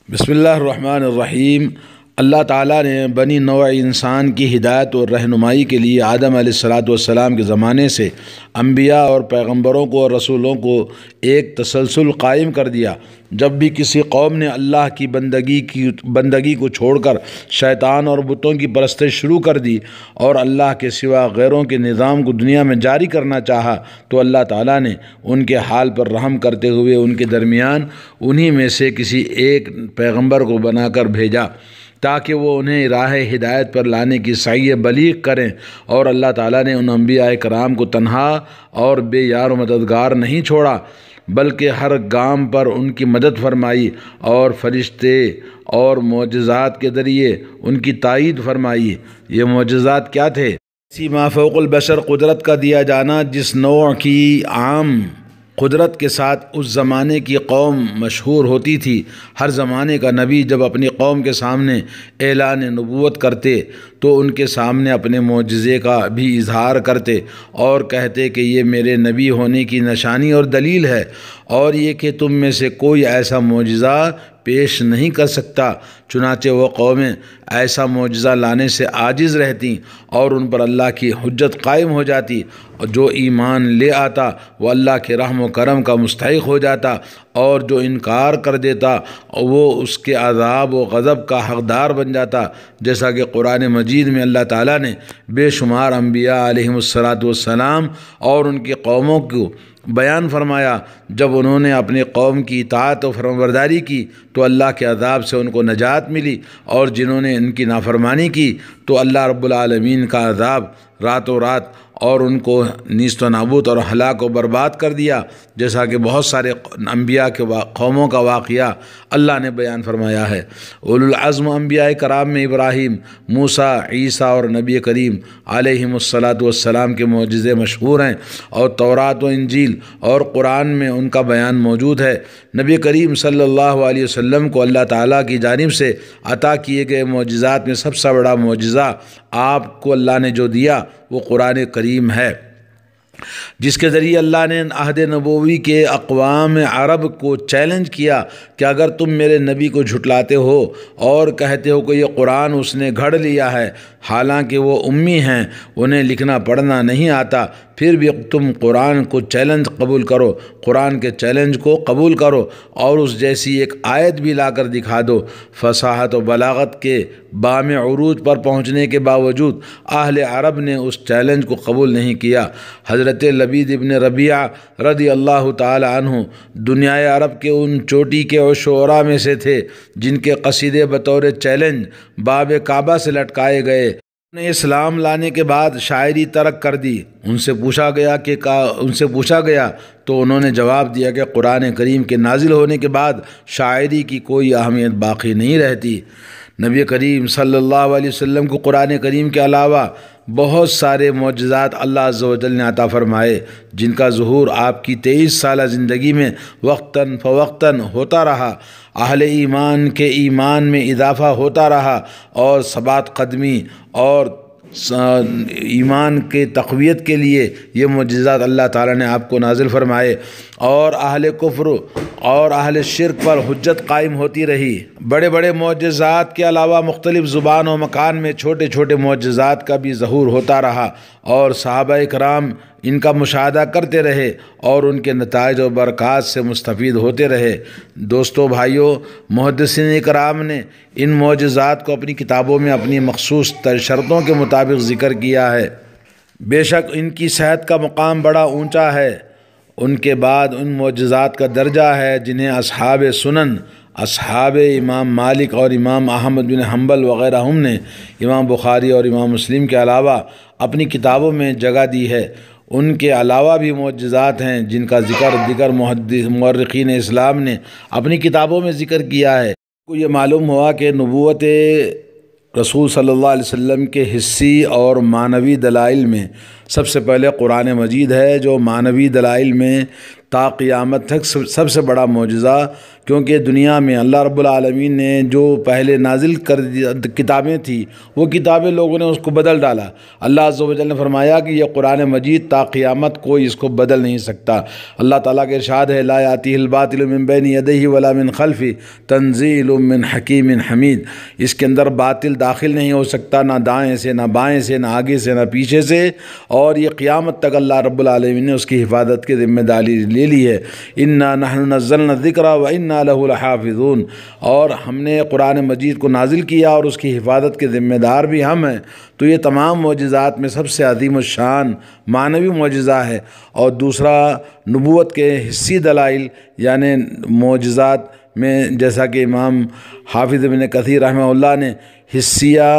بسم اللہ الرحمن الرحیم۔ اللہ تعالیٰ نے بنی نوع انسان کی ہدایت اور رہنمائی کے لیے آدم علیہ السلام کے زمانے سے انبیاء اور پیغمبروں کو اور رسولوں کو ایک تسلسل قائم کر دیا۔ جب بھی کسی قوم نے اللہ کی بندگی کو چھوڑ کر شیطان اور بتوں کی پرستش شروع کر دی اور اللہ کے سوا غیروں کے نظام کو دنیا میں جاری کرنا چاہا تو اللہ تعالیٰ نے ان کے حال پر رحم کرتے ہوئے ان کے درمیان انہی میں سے کسی ایک پیغمبر کو بنا کر بھیجا تاکہ وہ انہیں راہ ہدایت پر لانے کی سعی بلیغ کریں، اور اللہ تعالیٰ نے ان انبیاء کرام کو تنہا اور بے یار و مددگار نہیں چھوڑا، بلکہ ہر گام پر ان کی مدد فرمائی اور فرشتے اور معجزات کے ذریعے ان کی تائید فرمائی۔ یہ معجزات کیا تھے؟ ایسی ما فوق البشر قدرت کا دیا جانا جس نوع کی عام قدرت کے ساتھ اس زمانے کی قوم مشہور ہوتی تھی۔ ہر زمانے کا نبی جب اپنی قوم کے سامنے اعلان نبوت کرتے تو ان کے سامنے اپنے معجزے کا بھی اظہار کرتے اور کہتے کہ یہ میرے نبی ہونے کی نشانی اور دلیل ہے، اور یہ کہ تم میں سے کوئی ایسا معجزہ پیش نہیں کر سکتا۔ چنانچہ وہ قومیں ایسا معجزہ لانے سے عاجز رہتیں اور ان پر اللہ کی حجت قائم ہو جاتی، اور جو ایمان لے آتا وہ اللہ کے رحم و کرم کا مستحق ہو جاتا، اور جو انکار کر دیتا وہ اس کے عذاب و غضب کا حقدار بن جاتا۔ جیسا کہ قرآن مجید میں اللہ تعالیٰ نے بے شمار انبیاء علیہم السلام اور ان کی قوموں کو بیان فرمایا، جب انہوں نے اپنی قوم کی اطاعت و فرمانبرداری کی تو اللہ کے عذاب سے ان کو نجات ملی، اور جنہوں نے ان کی نافرمانی کی تو اللہ رب العالمین کا عذاب راتوں رات اور ان کو نیست و نابود اور ہلاک و برباد کر دیا، جیسا کہ بہت سارے انبیاء کے قوموں کا واقعہ اللہ نے بیان فرمایا ہے۔ اولو العزم انبیاء کرام میں ابراہیم، موسیٰ، عیسیٰ اور نبی کریم علیہم السلام کے معجزے مشہور ہیں، اور تورات و انجیل اور قرآن میں ان کا بیان موجود ہے۔ نبی کریم صلی اللہ علیہ وسلم کو اللہ تعالیٰ کی جانب سے عطا کیے گئے معجزات میں سب سے بڑا معجزہ آپ کو اللہ نے جو دیا وہ قرآن کریم ہے، جس کے ذریعے اللہ نے عہد نبوی کے اقوام عرب کو چیلنج کیا کہ اگر تم میرے نبی کو جھٹلاتے ہو اور کہتے ہو کہ یہ قرآن اس نے گھڑ لیا ہے، حالانکہ وہ امی ہیں، انہیں لکھنا پڑھنا نہیں آتا، پھر بھی تم قرآن کو چیلنج قبول کرو، قرآن کے چیلنج کو قبول کرو اور اس جیسی ایک آیت بھی لا کر دکھا دو۔ فصاحت و بلاغت کے بام عروج پر پہنچنے کے باوجود اہل عرب نے اس چیلنج کو قبول نہیں کیا۔ حضرت لبید ابن ربیعہ رضی اللہ تعالی عنہ دنیائے عرب کے ان چوٹی کے شعراء میں سے تھے جن کے قصیدے بطور چیلنج باب کعبہ سے لٹکائے گئے۔ انہوں نے اسلام لانے کے بعد شاعری ترک کر دی۔ ان سے پوچھا گیا تو انہوں نے جواب دیا کہ قرآن کریم کے نازل ہونے کے بعد شاعری کی کوئی اہمیت باقی نہیں رہتی۔ نبی کریم صلی اللہ علیہ وسلم کو قرآن کریم کے علاوہ بہت سارے معجزات اللہ عز و جل نے عطا فرمائے، جن کا ظہور آپ کی 23 سالہ زندگی میں وقتاً فوقتاً ہوتا رہا۔ اہل ایمان کے ایمان میں اضافہ ہوتا رہا اور ثبات قدمی اور ایمان کے تقویت کے لیے یہ معجزات اللہ تعالیٰ نے آپ کو نازل فرمائے، اور اہل کفر اور اہل شرک پر حجت قائم ہوتی رہی۔ بڑے بڑے معجزات کے علاوہ مختلف زبان و مکان میں چھوٹے چھوٹے معجزات کا بھی ظہور ہوتا رہا، اور صحابہ کرام ان کا مشاہدہ کرتے رہے اور ان کے نتائج و برکات سے مستفید ہوتے رہے۔ دوستو، بھائیو، محدثین کرام نے ان معجزات کو اپنی کتابوں میں اپنی مخصوص شرطوں کے مطابق ذکر کیا ہے۔ بے شک ان کی صحت کا مقام بڑا اونچا ہے۔ ان کے بعد ان معجزات کا درجہ ہے جنہیں اصحاب سنن، اصحاب امام مالک اور امام احمد بن حنبل وغیرہ ہم نے امام بخاری اور امام مسلم کے علاوہ اپنی کتابوں میں جگہ دی ہے۔ ان کے علاوہ بھی معجزات ہیں جن کا ذکر دیگر مورخین اسلام نے اپنی کتابوں میں ذکر کیا ہے۔ کو یہ معلوم ہوا کہ نبوت رسول صلی اللہ علیہ وسلم کے حسی اور معنوی دلائل میں سب سے پہلے قرآن مجید ہے جو معنوی دلائل میں تا قیامت تک سب سے بڑا معجزہ، کیونکہ دنیا میں اللہ رب العالمین نے جو پہلے نازل کر کتابیں تھیں وہ کتابیں لوگوں نے اس کو بدل ڈالا۔ اللہ عز و جل نے فرمایا کہ یہ قرآن مجید تا قیامت کوئی اس کو بدل نہیں سکتا۔ اللہ تعالیٰ کے ارشاد ہے لا یاتیہ الباطل من بین یدیہ ولا من خلفہ تنزیل من حکیم حمید، اس کے اندر باطل داخل نہیں ہو سکتا، نہ دائیں سے نہ بائیں سے نہ آگے سے نہ پیچھے سے، اور یہ قیامت تک اللہ رب العالمین نے اس کی حفاظت کی ذمہ داری لے لی ہے۔ انا نحن نزلنا الذکر وانا لہ لحافظون، اور ہم نے قرآن مجید کو نازل کیا اور اس کی حفاظت کے ذمہ دار بھی ہم ہیں۔ تو یہ تمام معجزات میں سب سے عظیم الشان معنوی معجزہ ہے۔ اور دوسرا نبوت کے حسی دلائل یعنی معجزات میں جیسا کہ امام حافظ ابن کثیر رحمہ اللہ نے حسیہ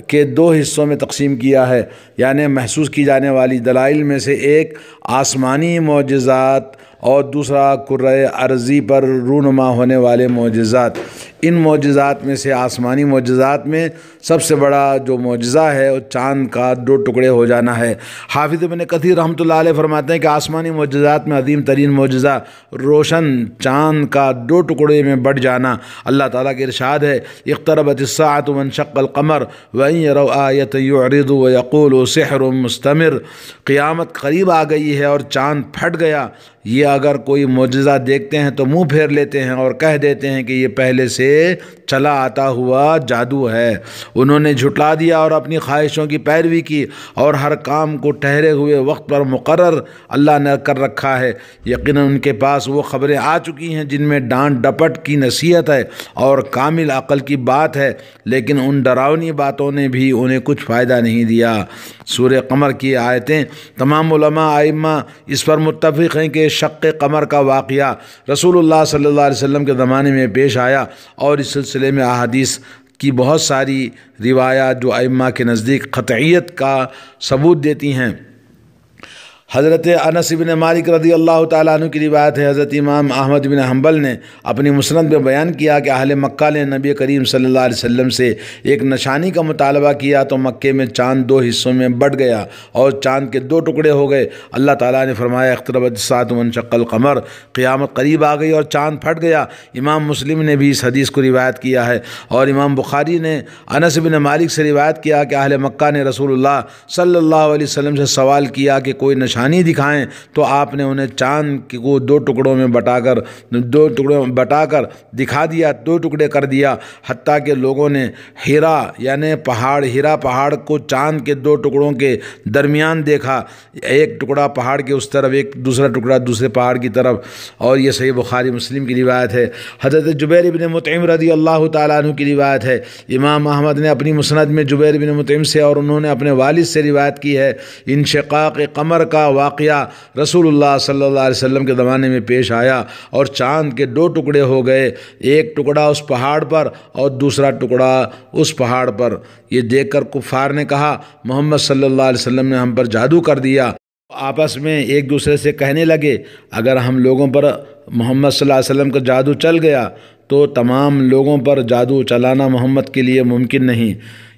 کے 2 حصوں میں تقسیم کیا ہے، یعنی محسوس کی جانے والی دلائل میں سے ایک آسمانی معجزات اور دوسرا کرۂ ارضی پر رونما ہونے والے معجزات۔ ان معجزات میں سے آسمانی معجزات میں سب سے بڑا جو معجزہ ہے وہ چاند کا 2 ٹکڑے ہو جانا ہے۔ حافظ ابن کثیر رحمۃ اللہ علیہ فرماتے ہیں کہ آسمانی معجزات میں عظیم ترین معجزہ روشن چاند کا 2 ٹکڑے میں بٹ جانا۔ اللہ تعالیٰ کے ارشاد ہے اقتربت الساعۃ وانشق القمر وان یروا آیۃ یعرضوا ویقولوا سحر مستمر، قیامت قریب آ گئی ہے اور چاند پھٹ گیا۔ یہ اگر کوئی معجزہ دیکھتے ہیں تو منہ پھیر لیتے ہیں اور کہہ دیتے ہیں کہ یہ پہلے سے چلا آتا ہوا جادو ہے۔ انہوں نے جھٹلا دیا اور اپنی خواہشوں کی پیروی کی، اور ہر کام کو ٹھہرے ہوئے وقت پر مقرر اللہ نے کر رکھا ہے۔ یقیناً ان کے پاس وہ خبریں آ چکی ہیں جن میں ڈانٹ ڈپٹ کی نصیحت ہے اور کامل عقل کی بات ہے، لیکن ان ڈراؤنی باتوں نے بھی انہیں کچھ فائدہ نہیں دیا۔ سورہ قمر کی آیتیں تمام علماء ائمہ اس پر متفق ہیں کہ شق قمر کا واقعہ رسول اللہ صلی اللہ علیہ وسلم کے زمانے میں پیش آیا، اور اس سلسلے میں احادیث کی بہت ساری روایات جو ائمہ کے نزدیک قطعیت کا ثبوت دیتی ہیں۔ حضرت انس بن مالک رضی اللہ تعالیٰ عنہ کی روایت ہے، حضرت امام احمد بن حنبل نے اپنی مسند میں بیان کیا کہ اہل مکہ نے نبی کریم صلی اللہ علیہ وسلم سے ایک نشانی کا مطالبہ کیا تو مکے میں چاند 2 حصوں میں بٹ گیا اور چاند کے 2 ٹکڑے ہو گئے۔ اللہ تعالیٰ نے فرمایا اقتربت الساعۃ وانشق القمر، قیامت قریب آ گئی اور چاند پھٹ گیا۔ امام مسلم نے بھی اس حدیث کو روایت کیا ہے، اور امام بخاری نے انس بن مالک سے روایت کیا کہ اہل مکہ نے رسول اللہ صلی اللہ علیہ وسلم سے سوال کیا کہ کوئی نشانی دکھائیں، تو آپ نے انہیں چاند کو 2 ٹکڑوں میں بٹا کر دکھا دیا، 2 ٹکڑے کر دیا، حتیٰ کہ لوگوں نے ہیرا یعنی ہیرا پہاڑ کو چاند کے 2 ٹکڑوں کے درمیان دیکھا، ایک ٹکڑا پہاڑ کے اس طرف، ایک دوسرا ٹکڑا دوسرے پہاڑ کی طرف، اور یہ صحیح بخاری مسلم کی روایت ہے۔ حضرت جبیر بن مطعم رضی اللہ تعالیٰ عنہ کی روایت ہے، امام احمد نے اپنی مسند میں جبیر بن مطعم سے اور انہوں نے اپنے والد سے روایت کی ہے، انشقاق قمر کا واقعہ رسول اللہ صلی اللہ علیہ وسلم کے زمانے میں پیش آیا اور چاند کے 2 ٹکڑے ہو گئے، ایک ٹکڑا اس پہاڑ پر اور دوسرا ٹکڑا اس پہاڑ پر۔ یہ دیکھ کر کفار نے کہا محمد صلی اللہ علیہ وسلم نے ہم پر جادو کر دیا۔ آپس میں ایک دوسرے سے کہنے لگے اگر ہم لوگوں پر محمد صلی اللہ علیہ وسلم کا جادو چل گیا تو تمام لوگوں پر جادو چلانا محمد کے لیے ممکن نہیں۔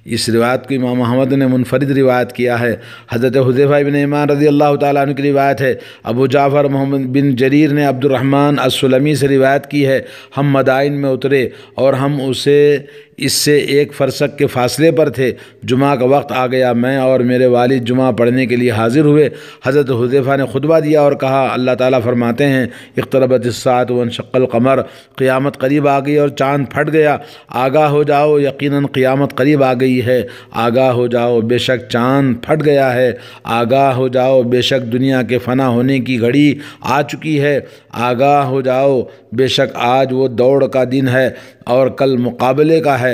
اس روایت کو امام احمد نے منفرد روایت کیا ہے۔ حضرت حذیفہ بن یمان رضی اللہ تعالیٰ عنہ کی روایت ہے، ابو جعفر محمد بن جریر نے عبد الرحمن السلمی سے روایت کی ہے، ہم مدائن میں اترے اور ہم اس سے 1 فرسخ کے فاصلے پر تھے۔ جمعہ کا وقت آ گیا، میں اور میرے والد جمعہ پڑھنے کے لیے حاضر ہوئے۔ حضرت حذیفہ نے خطبہ دیا اور کہا اللہ تعالیٰ فرماتے ہیں اقتربت الساعۃ وانشق القمر، قیامت قریب آ گئی اور چاند پھٹ گیا، آگاہ ہو جاؤ یقیناً قیامت قریب آ گئی ہے، آگاہ ہو جاؤ بے شک چاند پھٹ گیا ہے، آگاہ ہو جاؤ بے شک دنیا کے فنا ہونے کی گھڑی آ چکی ہے، آگاہ ہو جاؤ بے شک آج وہ دوڑ کا دن ہے اور کل مقابلے کا ہے۔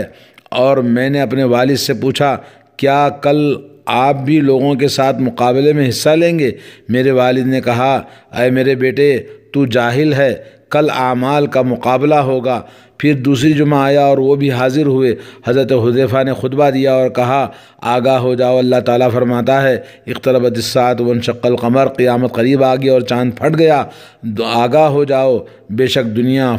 اور میں نے اپنے والد سے پوچھا کیا کل آپ بھی لوگوں کے ساتھ مقابلے میں حصہ لیں گے؟ میرے والد نے کہا اے میرے بیٹے تو جاہل ہے، کل اعمال کا مقابلہ ہوگا، پھر دوسری جمعہ آیا اور وہ بھی حاضر ہوئے۔ حضرت حذیفہ نے خطبہ دیا اور کہا آگاہ ہو جاؤ، اللہ تعالیٰ فرماتا ہے اقتربت الساعۃ وانشق القمر، قیامت قریب آ گئی اور چاند پھٹ گیا، آگاہ ہو جاؤ، بے شک دنیا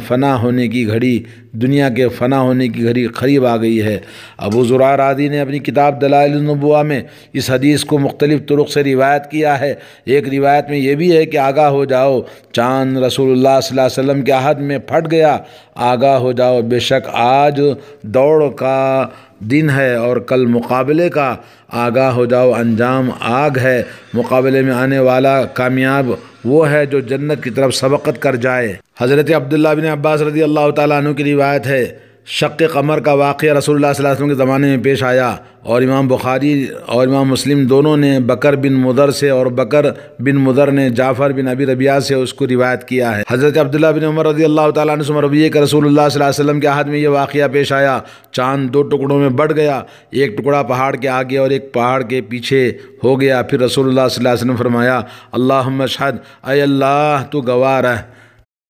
کے فنا ہونے کی گھڑی قریب آ گئی ہے۔ ابو زرع رازی نے اپنی کتاب دلائل النبوہ میں اس حدیث کو مختلف طرق سے روایت کیا ہے۔ ایک روایت میں یہ بھی ہے کہ آگاہ ہو جاؤ، چاند رسول اللہ صلی اللہ علیہ وسلم کے عہد میں پھٹ گیا، آگاہ ہو جاؤ، بے شک آج دوڑ کا دن ہے اور کل مقابلے کا، آگاہ ہو جاؤ، انجام آگ ہے، مقابلے میں آنے والا کامیاب وہ ہے جو جنت کی طرف سبقت کر جائے۔ حضرت عبداللہ بن عباس رضی اللہ تعالیٰ عنہ کی روایت ہے، شق قمر کا واقعہ رسول اللہ صلی اللہ علیہ وسلم کے زمانے میں پیش آیا، اور امام بخاری اور امام مسلم دونوں نے بکر بن مضر سے اور بکر بن مضر نے جعفر بن ابی ربیعہ سے اس کو روایت کیا ہے۔ حضرت عبداللہ بن عمر رضی اللہ تعالیٰ عنہ سے مروی ہے کہ رسول اللہ صلی اللہ علیہ وسلم کے عہد میں یہ واقعہ پیش آیا، چاند دو ٹکڑوں میں بٹ گیا، ایک ٹکڑا پہاڑ کے آگے اور ایک پہاڑ کے پیچھے ہو گیا۔ پھر رسول اللہ صلی اللہ علیہ وسلم فرمایا اللہم اشہد، اے اللہ تو گواہ رہ۔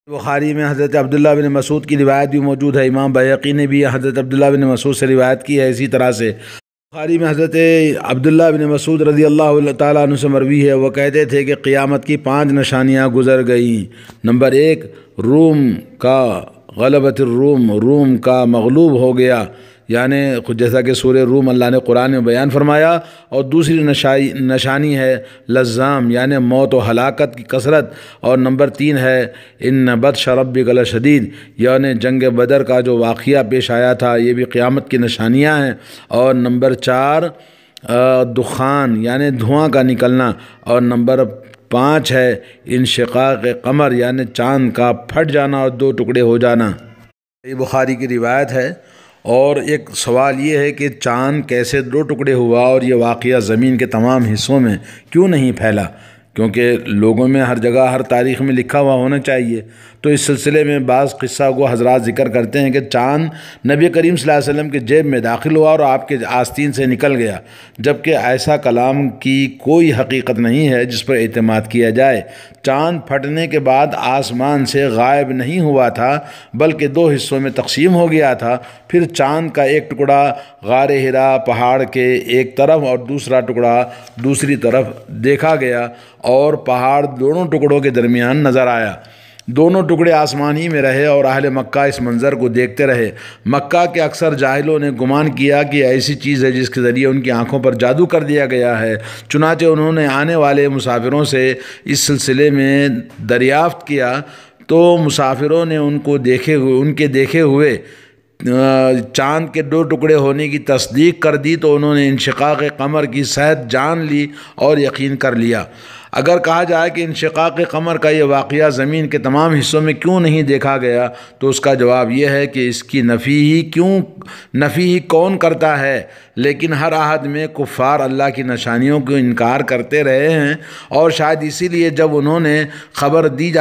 بخاری میں حضرت عبداللہ بن مسعود کی روایت بھی موجود ہے، امام بیہقی نے بھی حضرت عبداللہ بن مسعود سے روایت کی ہے اسی طرح سے۔ بخاری میں حضرت عبداللہ بن مسعود رضی اللہ تعالیٰ عنہ سے مروی ہے، وہ کہتے تھے کہ قیامت کی 5 نشانیاں گزر گئیں۔ نمبر 1، روم کا غلبت الروم، روم کا مغلوب ہو گیا، یعنی جیسا کہ سورہ روم اللہ نے قرآن میں بیان فرمایا۔ اور دوسری نشانی ہے لزام، یعنی موت و ہلاکت کی کثرت۔ اور نمبر 3 ہے ان بطش ربک لشدید، یعنی جنگ بدر کا جو واقعہ پیش آیا تھا، یہ بھی قیامت کی نشانیاں ہیں۔ اور نمبر 4 دخان، یعنی دھواں کا نکلنا۔ اور نمبر 5 ہے انشقاق قمر، یعنی چاند کا پھٹ جانا اور 2 ٹکڑے ہو جانا۔ یہ بخاری کی روایت ہے۔ اور ایک سوال یہ ہے کہ چاند کیسے 2 ٹکڑے ہوا اور یہ واقعہ زمین کے تمام حصوں میں کیوں نہیں پھیلا؟ کیونکہ لوگوں میں ہر جگہ ہر تاریخ میں لکھا ہوا ہونا چاہیے۔ تو اس سلسلے میں بعض قصہ کو حضرات ذکر کرتے ہیں کہ چاند نبی کریم صلی اللہ علیہ وسلم کے جیب میں داخل ہوا اور آپ کے آستین سے نکل گیا، جبکہ ایسا کلام کی کوئی حقیقت نہیں ہے جس پر اعتماد کیا جائے۔ چاند پھٹنے کے بعد آسمان سے غائب نہیں ہوا تھا، بلکہ 2 حصوں میں تقسیم ہو گیا تھا۔ پھر چاند کا ایک ٹکڑا غار ہرا پہاڑ کے ایک طرف اور دوسرا ٹکڑا دوسری طرف دیکھا گیا، اور پہاڑ دونوں ٹکڑوں کے درمیان نظر آیا۔ دونوں ٹکڑے آسمان ہی میں رہے اور اہل مکہ اس منظر کو دیکھتے رہے۔ مکہ کے اکثر جاہلوں نے گمان کیا کہ ایسی چیز ہے جس کے ذریعے ان کی آنکھوں پر جادو کر دیا گیا ہے، چنانچہ انہوں نے آنے والے مسافروں سے اس سلسلے میں دریافت کیا، تو مسافروں نے ان کے دیکھے ہوئے چاند کے 2 ٹکڑے ہونے کی تصدیق کر دی، تو انہوں نے انشقاق قمر کی صحت جان لی اور یقین کر لیا۔ اگر کہا جائے کہ انشقاق قمر کا یہ واقعہ زمین کے تمام حصوں میں کیوں نہیں دیکھا گیا، تو اس کا جواب یہ ہے کہ اس کی نفی ہی کون کرتا ہے؟ لیکن ہر عہد میں کفار اللہ کی نشانیوں کو انکار کرتے رہے ہیں، اور شاید اسی لیے جب انہیں خبر دی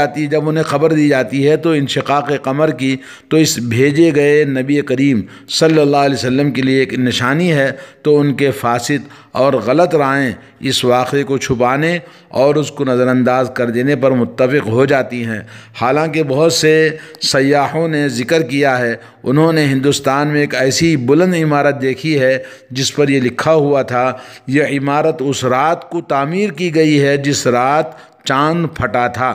جاتی ہے تو انشقاق قمر کی، تو اس بھیجے گئے نبی کریم صلی اللہ علیہ وسلم کے لیے ایک نشانی ہے، تو ان کے فاسد اور غلط رائیں اس واقعے کو چھپانے اور اس کو نظر انداز کر دینے پر متفق ہو جاتی ہیں۔ حالانکہ بہت سے سیاحوں نے ذکر کیا ہے، انہوں نے ہندوستان میں ایک ایسی بلند عمارت دیکھی ہے جس پر یہ لکھا ہوا تھا، یہ عمارت اس رات کو تعمیر کی گئی ہے جس رات چاند پھٹا تھا۔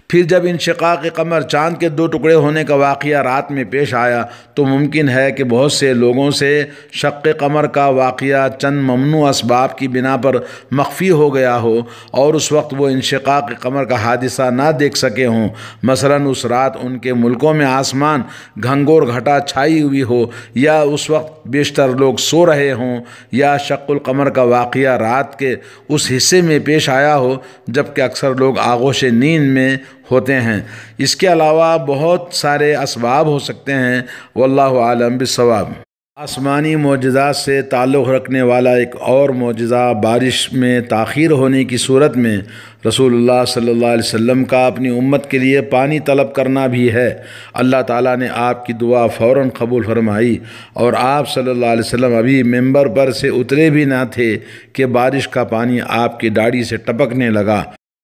پھر جب انشقاق قمر چاند کے 2 ٹکڑے ہونے کا واقعہ رات میں پیش آیا، تو ممکن ہے کہ بہت سے لوگوں سے شق قمر کا واقعہ چند ممنوع اسباب کی بنا پر مخفی ہو گیا ہو، اور اس وقت وہ انشقاق قمر کا حادثہ نہ دیکھ سکے ہوں۔ مثلاً اس رات ان کے ملکوں میں آسمان گھنگور گھٹا چھائی ہوئی ہو، یا اس وقت بیشتر لوگ سو رہے ہوں، یا شق القمر کا واقعہ رات کے اس حصے میں پیش آیا ہو جبکہ اکثر لوگ آغوش نیند میں ہوتے ہیں۔ اس کے علاوہ بہت سارے اسباب ہو سکتے ہیں، واللہ عالم بالصواب۔ آسمانی معجزات سے تعلق رکھنے والا ایک اور معجزہ بارش میں تاخیر ہونے کی صورت میں رسول اللہ صلی اللہ علیہ وسلم کا اپنی امت کے لیے پانی طلب کرنا بھی ہے۔ اللہ تعالیٰ نے آپ کی دعا فوراً قبول فرمائی، اور آپ صلی اللہ علیہ وسلم ابھی ممبر پر سے اترے بھی نہ تھے کہ بارش کا پانی آپ کی داڑھی سے ٹپکنے لگا۔